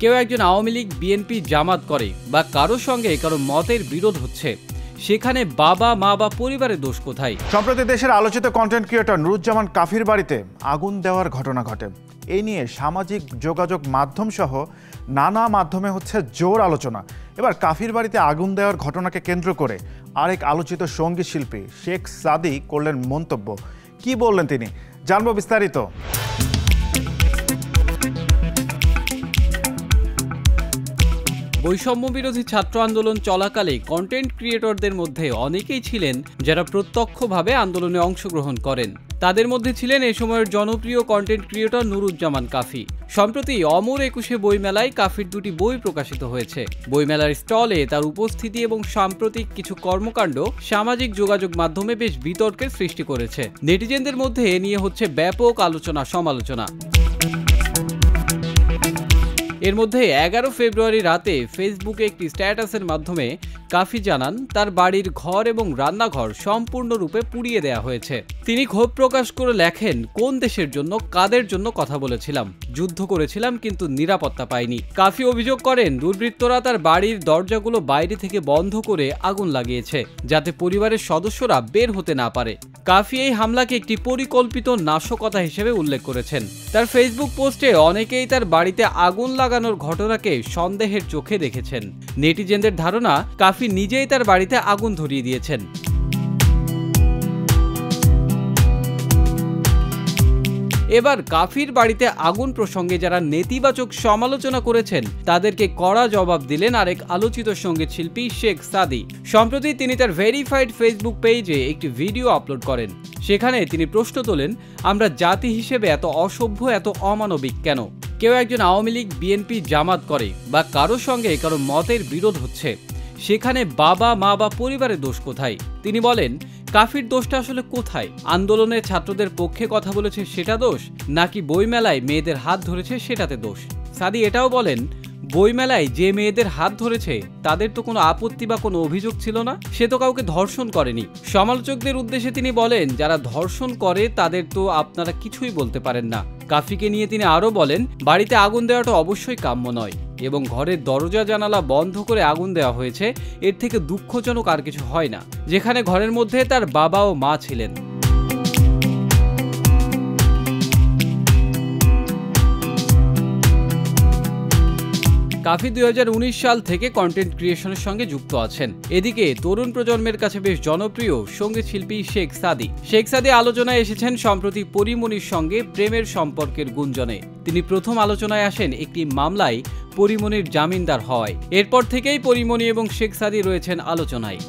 কেউ একজন আওয়ামী লীগ, বিএনপি, জামাত করে বা কারো সঙ্গে কারো মতের বিরোধ হচ্ছে, সেখানে বাবা মা বা পরিবারের দোষ কোথায়? সম্প্রতি দেশের আলোচিত কন্টেন্ট ক্রিয়েটর নুরুজ্জামান কাফির বাড়িতে আগুন দেওয়ার ঘটনা ঘটে। এই নিয়ে সামাজিক যোগাযোগ মাধ্যম সহ নানা মাধ্যমে হচ্ছে জোর আলোচনা। এবার কাফির বাড়িতে আগুন দেওয়ার ঘটনাকে কেন্দ্র করে আরেক আলোচিত সঙ্গীত শিল্পী শেখ সাদী করলেন মন্তব্য। কি বললেন তিনি, জানবো বিস্তারিত। বৈষম্য বিরোধী ছাত্র আন্দোলন চলাকালে কন্টেন্ট ক্রিয়েটরদের মধ্যে অনেকেই ছিলেন যারা প্রত্যক্ষভাবে আন্দোলনে অংশগ্রহণ করেন। তাদের মধ্যে ছিলেন এ সময়ের জনপ্রিয় কন্টেন্ট ক্রিয়েটর নুরুজ্জামান কাফি। সম্প্রতি অমর ২১ বইমেলায় কাফির দুটি বই প্রকাশিত হয়েছে। বইমেলার স্টলে তার উপস্থিতি এবং সাম্প্রতিক কিছু কর্মকাণ্ড সামাজিক যোগাযোগ মাধ্যমে বেশ বিতর্কের সৃষ্টি করেছে। নেটিজেনদের মধ্যে এ নিয়ে হচ্ছে ব্যাপক আলোচনা সমালোচনা। এর মধ্যে ১১ ফেব্রুয়ারি রাতে ফেসবুকে একটি স্ট্যাটাসের মাধ্যমে কাফি জানান তার বাড়ির ঘর এবং রান্নাঘর সম্পূর্ণরূপে পুড়িয়ে দেয়া হয়েছে। তিনি ক্ষোভ প্রকাশ করে লেখেন, কোন দেশের জন্য, কাদের জন্য কথা বলেছিলাম, যুদ্ধ করেছিলাম কিন্তু নিরাপত্তা পাইনি। কাফি অভিযোগ করেন দুর্বৃত্তরা তার বাড়ির দরজাগুলো বাইরে থেকে বন্ধ করে আগুন লাগিয়েছে যাতে পরিবারের সদস্যরা বের হতে না পারে। কাফি এই হামলাকে একটি পরিকল্পিত নাশকতা হিসেবে উল্লেখ করেছেন। তার ফেসবুক পোস্টে অনেকেই তার বাড়িতে আগুন লাগানোর ঘটনাকে সন্দেহের চোখে দেখেছেন। নেটিজেনদের ধারণা কাফি নিজেই তার বাড়িতে আগুন ধরিয়ে দিয়েছেন। এবার কাফির বাড়িতে আগুন প্রসঙ্গে যারা নেতিবাচক সমালোচনা করেছেন তাদেরকে কড়া জবাব দিলেন আরেক আলোচিত সঙ্গীত শিল্পী শেখ সাদী। সম্প্রতি তিনি তার ভেরিফাইড ফেসবুক পেজে একটি ভিডিও আপলোড করেন। সেখানে তিনি প্রশ্ন তোলেন, আমরা জাতি হিসেবে এত অসভ্য, এত অমানবিক কেন? কেউ একজন আওয়ামী লীগ, বিএনপি, জামাত করে বা কারো সঙ্গে কারো মতের বিরোধ হচ্ছে, সেখানে বাবা মা বা পরিবারের দোষ কোথায়? তিনি বলেন, কাফির দোষটা আসলে কোথায়? আন্দোলনের ছাত্রদের পক্ষে কথা বলেছে সেটা দোষ, নাকি বইমেলায় মেয়েদের হাত ধরেছে সেটাতে দোষ? সাদী এটাও বলেন, বইমেলায় যে মেয়েদের হাত ধরেছে তাদের তো কোনো আপত্তি বা কোনো অভিযোগ ছিল না, সে তো কাউকে ধর্ষণ করেনি। সমালোচকদের উদ্দেশ্যে তিনি বলেন, যারা ধর্ষণ করে তাদের তো আপনারা কিছুই বলতে পারেন না। কাফিকে নিয়ে তিনি আরও বলেন, বাড়িতে আগুন দেওয়াটা অবশ্যই কাম্য নয় এবং ঘরের দরজা জানালা বন্ধ করে আগুন দেওয়া হয়েছে, এর থেকে দুঃখজনক আর কিছু হয় না, যেখানে ঘরের মধ্যে তার বাবা ও মা ছিলেন। কাফি ২০১৯ সাল থেকে কন্টেন্ট ক্রিয়েশনের সঙ্গে যুক্ত আছেন। এদিকে তরুণ প্রজন্মের কাছে বেশ জনপ্রিয় সঙ্গীত শিল্পী শেখ সাদী। শেখ সাদী আলোচনায় এসেছেন সম্প্রতি পরিমণির সঙ্গে প্রেমের সম্পর্কের গুঞ্জনে। তিনি প্রথম আলোচনায় আসেন একটি মামলায় পরিমণির জামিনদার হওয়ায়। এরপর থেকেই পরিমণি এবং শেখ সাদী রয়েছেন আলোচনায়।